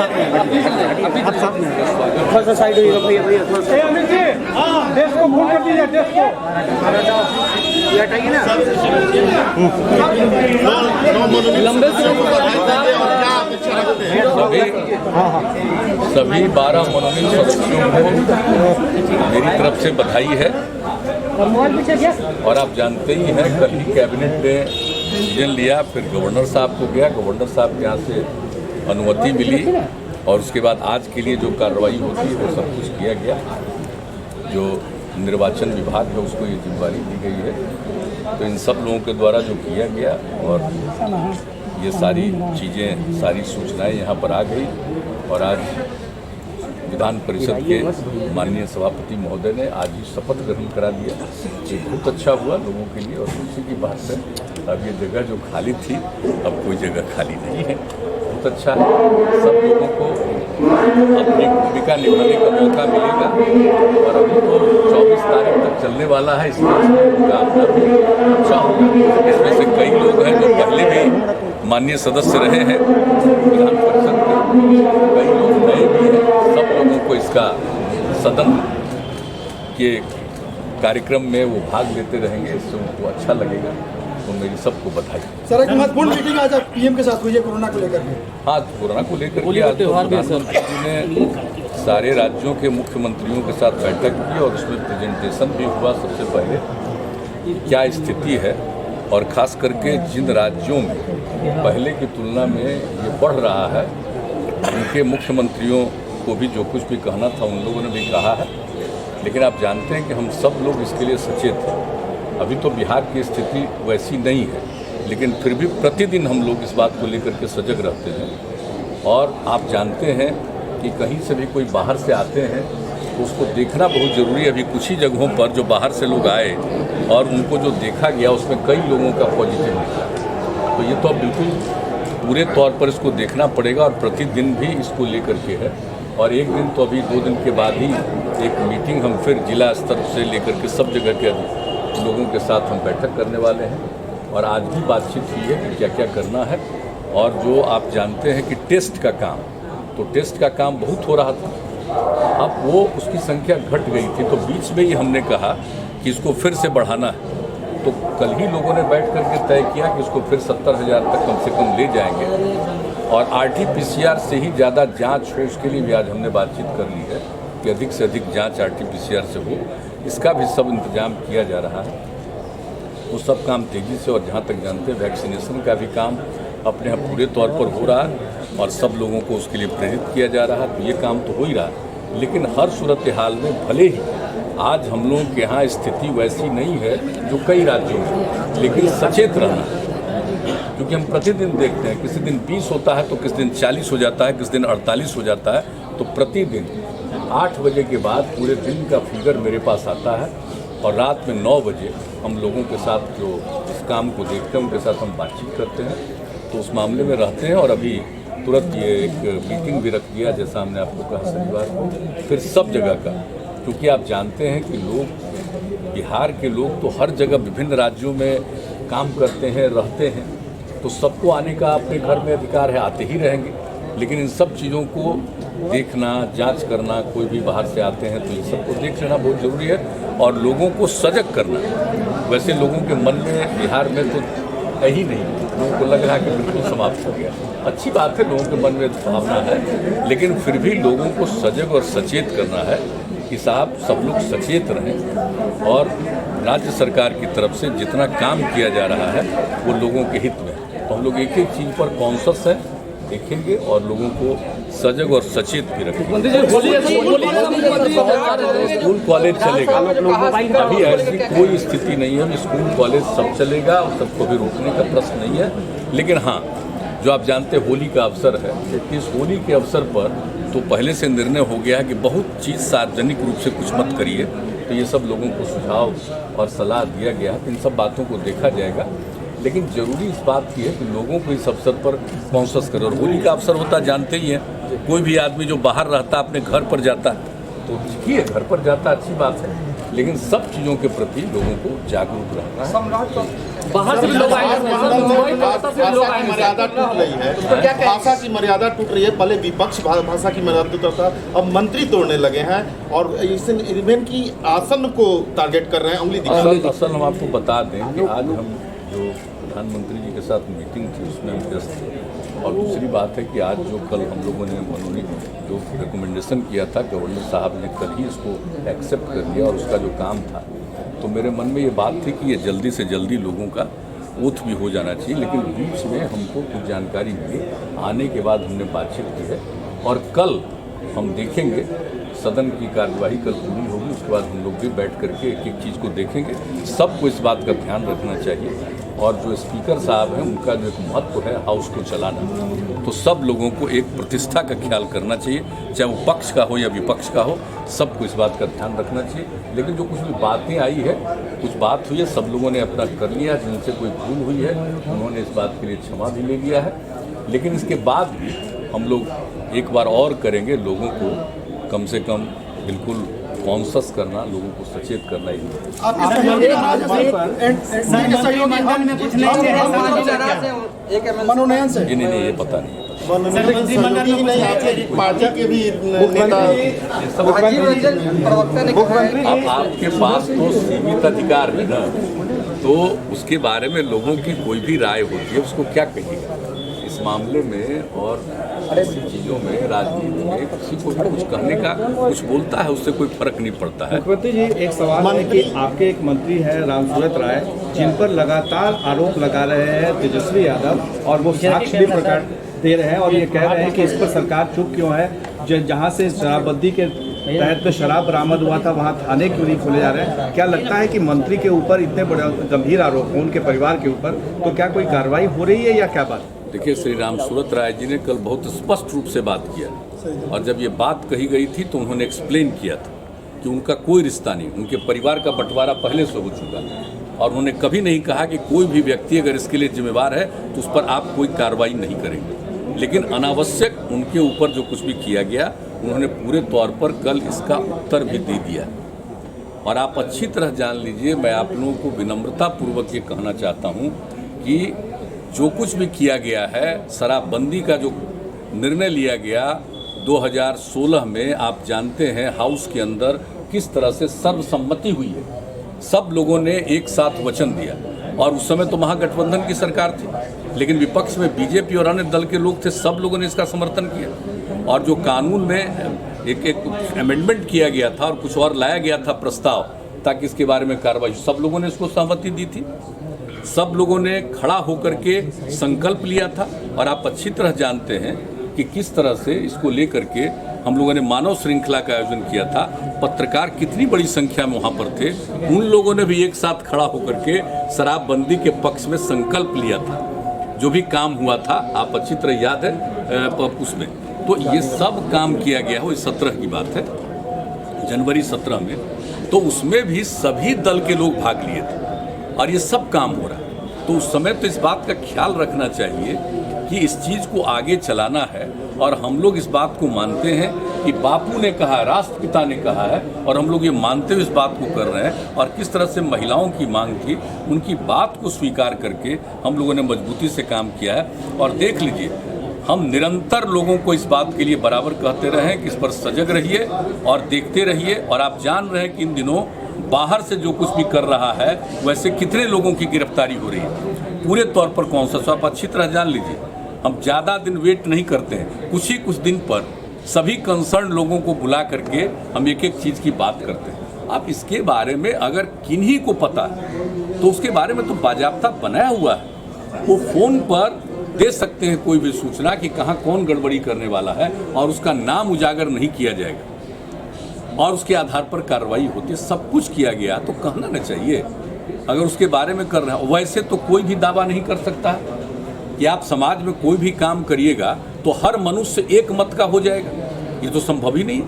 आप साथ में थोड़ा सा साइड होइएगा भैया भैया थोड़ा सा अमित जी देश को फोन कर दीजिए देश को ये हटाइए ना लंबे सभी 12 मनोनीत सदस्यों को मेरी तरफ से बधाई है। और आप जानते ही हैं कल ही कैबिनेट ने डिसीजन लिया, फिर गवर्नर साहब को गया, गवर्नर साहब के यहाँ से अनुमति मिली और उसके बाद आज के लिए जो कार्रवाई होती है वो सब कुछ किया गया। जो निर्वाचन विभाग है उसको ये जिम्मेदारी दी गई है, तो इन सब लोगों के द्वारा जो किया गया और ये सारी चीज़ें, सारी सूचनाएं यहाँ पर आ गई। और आज विधान परिषद के माननीय सभापति महोदय ने आज ही शपथ ग्रहण करा दिया। ये बहुत अच्छा हुआ लोगों के लिए। और खुशी की बात है अब ये जगह जो खाली थी अब कोई जगह खाली नहीं है, बहुत अच्छा है। सब लोगों को अपनी भूमिका निभाने का मौका मिलेगा। और अभी तो 24 तारीख तक चलने वाला है, इसलिए उनका अपना भी अच्छा होगा। इसमें से कई लोग हैं जो पहले भी माननीय सदस्य रहे हैं विधान परिषद के, कई लोग नए भी हैं। सब लोगों को इसका सदन के कार्यक्रम में वो भाग लेते रहेंगे, इससे उनको अच्छा लगेगा। तो मेरी सबको बधाई। सर एक महत्वपूर्ण मीटिंग आज पीएम के साथ हुई है कोरोना को लेकर के। हाँ, कोरोना को लेकर के आज प्रधानमंत्री जी ने सारे राज्यों के मुख्यमंत्रियों के साथ बैठक की और उसमें प्रेजेंटेशन भी हुआ। सबसे पहले क्या स्थिति है और खास करके जिन राज्यों में पहले की तुलना में ये बढ़ रहा है उनके मुख्यमंत्रियों को भी जो कुछ भी कहना था उन लोगों ने भी कहा है। लेकिन आप जानते हैं कि हम सब लोग इसके लिए सचेत हैं। अभी तो बिहार की स्थिति वैसी नहीं है, लेकिन फिर भी प्रतिदिन हम लोग इस बात को लेकर के सजग रहते हैं। और आप जानते हैं कि कहीं से भी कोई बाहर से आते हैं तो उसको देखना बहुत ज़रूरी है। अभी कुछ ही जगहों पर जो बाहर से लोग आए और उनको जो देखा गया उसमें कई लोगों का पॉजिटिव निकला। तो ये तो अब बिल्कुल पूरे तौर पर इसको देखना पड़ेगा और प्रतिदिन भी इसको लेकर के है। और एक दिन तो अभी 2 दिन के बाद ही एक मीटिंग हम फिर जिला स्तर से लेकर के सब जगह के लोगों के साथ हम बैठक करने वाले हैं। और आज भी बातचीत हुई है कि क्या क्या करना है। और जो आप जानते हैं कि टेस्ट का काम, तो टेस्ट का काम बहुत हो रहा था, अब वो उसकी संख्या घट गई थी। तो बीच में ही हमने कहा कि इसको फिर से बढ़ाना है। तो कल ही लोगों ने बैठ करके तय किया कि इसको फिर 70,000 तक कम से कम ले जाएंगे। और RT-PCR से ही ज़्यादा जांच हो उसके लिए भी आज हमने बातचीत कर ली है कि अधिक से अधिक जांच RT-PCR से हो। इसका भी सब इंतजाम किया जा रहा है। वो सब काम तेज़ी से, और जहाँ तक जानते हैं वैक्सीनेशन का भी काम अपने यहाँ पूरे तौर पर हो रहा है और सब लोगों को उसके लिए प्रेरित किया जा रहा है। तो ये काम तो हो ही रहा है। लेकिन हर सूरत हाल में भले ही आज हम लोगों के यहाँ स्थिति वैसी नहीं है जो कई राज्यों में, लेकिन सचेत रहना है। क्योंकि हम प्रतिदिन देखते हैं किसी दिन 20 होता है तो किसी दिन 40 हो जाता है, किसी दिन 48 हो जाता है। तो प्रतिदिन 8 बजे के बाद पूरे दिन का फिगर मेरे पास आता है और रात में 9 बजे हम लोगों के साथ जो इस काम को देखते हैं उनके साथ हम बातचीत करते हैं। तो उस मामले में रहते हैं। और अभी तुरंत ये एक मीटिंग भी रख दिया, जैसा हमने आपको कहा शनिवार को, फिर सब जगह का। क्योंकि आप जानते हैं कि लोग, बिहार के लोग तो हर जगह विभिन्न राज्यों में काम करते हैं, रहते हैं। तो सबको आने का अपने घर में अधिकार है, आते ही रहेंगे। लेकिन इन सब चीज़ों को देखना, जांच करना, कोई भी बाहर से आते हैं तो इन सबको देख लेना बहुत ज़रूरी है और लोगों को सजग करना। वैसे लोगों के मन में बिहार में तो है ही नहीं, लोगों को लग रहा है कि बिल्कुल समाप्त हो गया। अच्छी बात है, लोगों के मन में भावना है, लेकिन फिर भी लोगों को सजग और सचेत करना है कि साहब सब लोग सचेत रहें। और राज्य सरकार की तरफ से जितना काम किया जा रहा है वो लोगों के हित में। तो हम लोग एक एक चीज़ पर कॉन्शस है, देखेंगे और लोगों को सजग और सचेत भी रखेंगे। स्कूल कॉलेज चलेगा, अभी ऐसी कोई स्थिति नहीं है। स्कूल कॉलेज सब चलेगा, सबको भी रोकने का प्रश्न नहीं है। लेकिन हाँ, जो आप जानते हैं होली का अवसर है, इस होली के अवसर पर तो पहले से निर्णय हो गया है कि बहुत चीज़ सार्वजनिक रूप से कुछ मत करिए। तो ये सब लोगों को सुझाव और सलाह दिया गया है। इन सब बातों को देखा जाएगा। लेकिन ज़रूरी इस बात की है कि लोगों को इस अवसर पर कॉन्शस करें। और होली का अवसर होता जानते ही हैं, कोई भी आदमी जो बाहर रहता अपने घर पर जाता है तो तो किए, घर पर जाता अच्छी बात है, लेकिन सब चीज़ों के प्रति लोगों को जागरूक रहना है। बाहर से भी लोग आएंगे, मर्यादा टूट रही है, भाषा की मर्यादा टूट रही है। पहले विपक्ष भाषा की मर्यादा टूटा था, अब मंत्री तोड़ने लगे हैं और इवन की आसन को टारगेट कर रहे हैं, उंगली दिखा रहे हैं। असल हम आपको बता दें कि आज हम जो प्रधानमंत्री जी के साथ मीटिंग थी उसमें हम व्यस्त थे, और दूसरी बात है कि आज जो कल हम लोगों ने उन्होंने जो रिकमेंडेशन किया था गवर्नर साहब ने कल ही इसको एक्सेप्ट कर लिया, और उसका जो काम था, तो मेरे मन में ये बात थी कि ये जल्दी से जल्दी लोगों का ओथ भी हो जाना चाहिए। लेकिन बीच में हमको कुछ जानकारी मिली, आने के बाद हमने बातचीत की है, और कल हम देखेंगे सदन की कार्यवाही कल पूरी होगी, उसके बाद हम लोग भी बैठ करके एक एक चीज़ को देखेंगे। सबको इस बात का ध्यान रखना चाहिए, और जो स्पीकर साहब हैं उनका जो एक महत्व है हाउस को चलाना, तो सब लोगों को एक प्रतिष्ठा का ख्याल करना चाहिए, चाहे वो पक्ष का हो या विपक्ष का हो, सबको इस बात का ध्यान रखना चाहिए। लेकिन जो कुछ भी बातें आई है, कुछ बात हुई है, सब लोगों ने अपना कर लिया, जिनसे कोई भूल हुई है उन्होंने इस बात के लिए क्षमा भी ले लिया है। लेकिन इसके बाद भी हम लोग एक बार और करेंगे, लोगों को कम से कम बिल्कुल कॉन्शस करना, लोगों को सचेत करना ही मनोनयन से नहीं, ये पता नहीं। पार्टी के भी अब आपके पास तो सीमित अधिकार है ना, तो उसके बारे में लोगों की कोई भी राय होती है, उसको क्या कहिएगा इस मामले में। और ऐसी चीज़ों में, राजनीति में किसी को भी कुछ कहने का, कुछ बोलता है, उससे कोई फर्क नहीं पड़ता है। मुख्यमंत्री जी, एक सवाल है कि आपके एक मंत्री हैं रामसूरत राय, जिन पर लगातार आरोप लगा रहे हैं तेजस्वी यादव, और वो साक्ष्य भी प्रकट दे रहे हैं, और ये कह रहे हैं कि इस पर सरकार चुप क्यों है। जहाँ से शराबबंदी के तहत में शराब बरामद हुआ था, वहाँ थाने क्यों नहीं खोले जा रहे हैं? क्या लगता है कि मंत्री के ऊपर इतने बड़े गंभीर आरोप हों, उनके परिवार के ऊपर, तो क्या कोई कार्रवाई हो रही है या क्या बात? देखिए, श्री रामसूरत राय जी ने कल बहुत स्पष्ट रूप से बात किया, और जब ये बात कही गई थी तो उन्होंने एक्सप्लेन किया था कि उनका कोई रिश्ता नहीं, उनके परिवार का बंटवारा पहले से हो चुका, और उन्होंने कभी नहीं कहा कि कोई भी व्यक्ति अगर इसके लिए जिम्मेवार है तो उस पर आप कोई कार्रवाई नहीं करेंगे। लेकिन अनावश्यक उनके ऊपर जो कुछ भी किया गया, उन्होंने पूरे तौर पर कल इसका उत्तर भी दे दिया। और आप अच्छी तरह जान लीजिए, मैं आप लोगों को विनम्रतापूर्वक ये कहना चाहता हूँ कि जो कुछ भी किया गया है, शराबबंदी का जो निर्णय लिया गया 2016 में, आप जानते हैं हाउस के अंदर किस तरह से सर्वसम्मति हुई है, सब लोगों ने एक साथ वचन दिया, और उस समय तो महागठबंधन की सरकार थी, लेकिन विपक्ष में बीजेपी और अन्य दल के लोग थे, सब लोगों ने इसका समर्थन किया। और जो कानून में एक अमेंडमेंट किया गया था और कुछ और लाया गया था प्रस्ताव, ताकि इसके बारे में कार्रवाई, सब लोगों ने इसको सहमति दी थी, सब लोगों ने खड़ा होकर के संकल्प लिया था। और आप अच्छी तरह जानते हैं कि किस तरह से इसको लेकर के हम लोगों ने मानव श्रृंखला का आयोजन किया था, पत्रकार कितनी बड़ी संख्या में वहाँ पर थे, उन लोगों ने भी एक साथ खड़ा होकर के शराबबंदी के पक्ष में संकल्प लिया था। जो भी काम हुआ था, आप अच्छी तरह याद है उसमें, तो ये सब काम किया गया हो, इस 17 की बात है, जनवरी 17 में, तो उसमें भी सभी दल के लोग भाग लिए थे, और ये सब काम हो रहा है। तो उस समय तो इस बात का ख्याल रखना चाहिए कि इस चीज़ को आगे चलाना है, और हम लोग इस बात को मानते हैं कि बापू ने कहा है, राष्ट्रपिता ने कहा है, और हम लोग ये मानते हुए इस बात को कर रहे हैं। और किस तरह से महिलाओं की मांग थी, उनकी बात को स्वीकार करके हम लोगों ने मजबूती से काम किया है। और देख लीजिए, हम निरंतर लोगों को इस बात के लिए बराबर कहते रहे हैं कि इस पर सजग रहिए और देखते रहिए। और आप जान रहे हैं कि इन दिनों बाहर से जो कुछ भी कर रहा है, वैसे कितने लोगों की गिरफ्तारी हो रही है, पूरे तौर पर कौन सा, आप अच्छी तरह जान लीजिए। हम ज़्यादा दिन वेट नहीं करते हैं, कुछ दिन पर सभी कंसर्न लोगों को बुला करके हम एक एक चीज़ की बात करते हैं। आप इसके बारे में अगर किन्हीं को पता है तो उसके बारे में तो बाजाब्ता बनाया हुआ है, वो फ़ोन पर दे सकते हैं कोई भी सूचना कि कहाँ कौन गड़बड़ी करने वाला है, और उसका नाम उजागर नहीं किया जाएगा, और उसके आधार पर कार्रवाई होती है। सब कुछ किया गया तो कहना न चाहिए अगर उसके बारे में कर रहे हैं। वैसे तो कोई भी दावा नहीं कर सकता कि आप समाज में कोई भी काम करिएगा तो हर मनुष्य एक मत का हो जाएगा, ये तो संभव ही नहीं।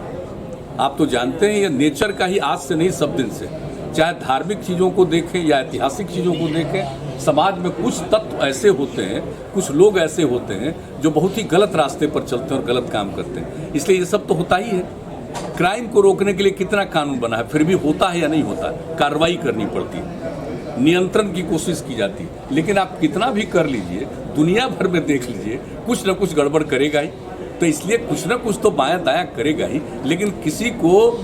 आप तो जानते हैं ये नेचर का ही आज से नहीं, सब दिन से, चाहे धार्मिक चीज़ों को देखें या ऐतिहासिक चीज़ों को देखें, समाज में कुछ तत्व ऐसे होते हैं, कुछ लोग ऐसे होते हैं जो बहुत ही गलत रास्ते पर चलते हैं और गलत काम करते हैं। इसलिए ये सब तो होता ही है। क्राइम को रोकने के लिए कितना कानून बना है, फिर भी होता है या नहीं होता, कार्रवाई करनी पड़ती है, नियंत्रण की कोशिश की जाती है। लेकिन आप कितना भी कर लीजिए, दुनिया भर में देख लीजिए, कुछ ना कुछ गड़बड़ करेगा ही। तो इसलिए कुछ ना कुछ तो बायां दायां करेगा ही, लेकिन किसी को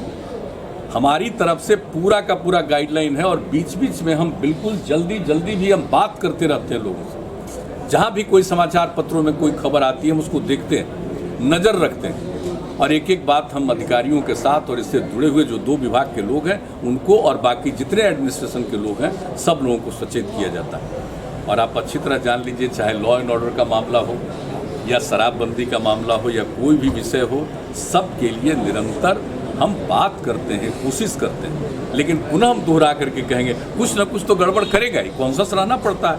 हमारी तरफ से पूरा का पूरा गाइडलाइन है। और बीच बीच में हम बिल्कुल जल्दी भी हम बात करते रहते हैं लोगों से। जहाँ भी कोई समाचार पत्रों में कोई खबर आती है हम उसको देखते हैं, नज़र रखते हैं, और एक एक बात हम अधिकारियों के साथ और इससे जुड़े हुए जो 2 विभाग के लोग हैं उनको और बाकी जितने एडमिनिस्ट्रेशन के लोग हैं सब लोगों को सचेत किया जाता है। और आप अच्छी तरह जान लीजिए, चाहे लॉ एंड ऑर्डर का मामला हो या शराबबंदी का मामला हो या कोई भी विषय हो, सब के लिए निरंतर हम बात करते हैं, कोशिश करते हैं। लेकिन पुनः हम दोहरा करके कहेंगे कुछ ना कुछ तो गड़बड़ करेगा ही, कॉन्शियस रहना पड़ता है,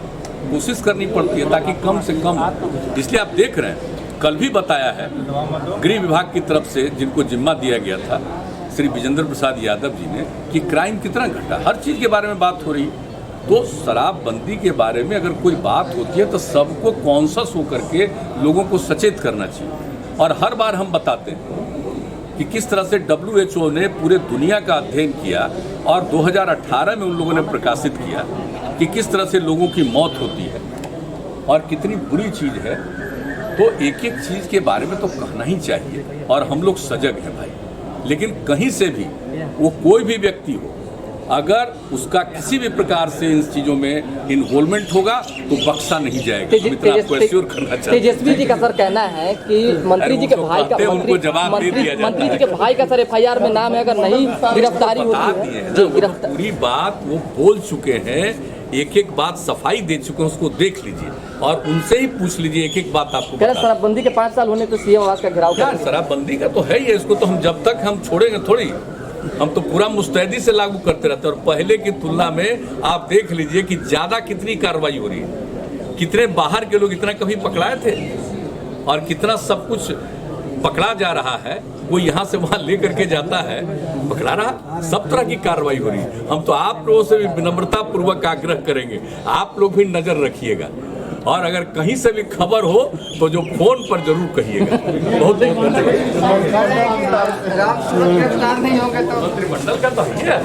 कोशिश करनी पड़ती है ताकि कम से कम। इसलिए आप देख रहे हैं, कल भी बताया है गृह विभाग की तरफ से जिनको जिम्मा दिया गया था श्री विजेंद्र प्रसाद यादव जी ने, कि क्राइम कितना घटा, हर चीज़ के बारे में बात हो रही है। तो शराबबंदी के बारे में अगर कोई बात होती है तो सबको कॉन्शियस होकर के लोगों को सचेत करना चाहिए। और हर बार हम बताते हैं कि किस तरह से WHO ने पूरे दुनिया का अध्ययन किया और 2018 में उन लोगों ने प्रकाशित किया कि किस तरह से लोगों की मौत होती है और कितनी बुरी चीज़ है। तो एक एक चीज़ के बारे में तो कहना ही चाहिए और हम लोग सजग हैं भाई। लेकिन कहीं से भी वो कोई भी व्यक्ति हो, अगर उसका किसी भी प्रकार से इन चीज़ों में इन्वॉल्वमेंट होगा तो बख्शा नहीं जाएगा। हम इतना आपको एश्योर करना चाहते हैं। तेजस्वी जी का सर कहना है कि मंत्री जी के भाई का उनको जवाब दे दिया जाता है। मंत्री जी के भाई का सर FIR में नाम है, अगर नहीं गिरफ्तारी होती है जी गिरफ्तार पूरी बात वो बोल चुके हैं, एक एक बात सफाई दे चुके हैं, उसको देख लीजिए और उनसे ही पूछ लीजिए, एक एक बात आपको बता। शराबबंदी के 5 साल होने तो CM आवास का घेराव कर शराबबंदी का तो है ही है, इसको तो हम जब तक हम छोड़ेंगे थोड़ी, हम तो पूरा मुस्तैदी से लागू करते रहते हैं। और पहले की तुलना में आप देख लीजिए कि ज़्यादा कितनी कार्रवाई हो रही है, कितने बाहर के लोग इतना कभी पकड़ाए थे और कितना सब कुछ पकड़ा जा रहा है। वो यहाँ से वहाँ ले करके जाता है, पकड़ा रहा, सब तरह की कार्रवाई हो रही है। हम तो आप लोगों से भी विनम्रता पूर्वक आग्रह करेंगे, आप लोग भी नज़र रखिएगा और अगर कहीं से भी खबर हो तो जो फोन पर जरूर कहिएगा। बहुत मंत्रिमंडल का तो है।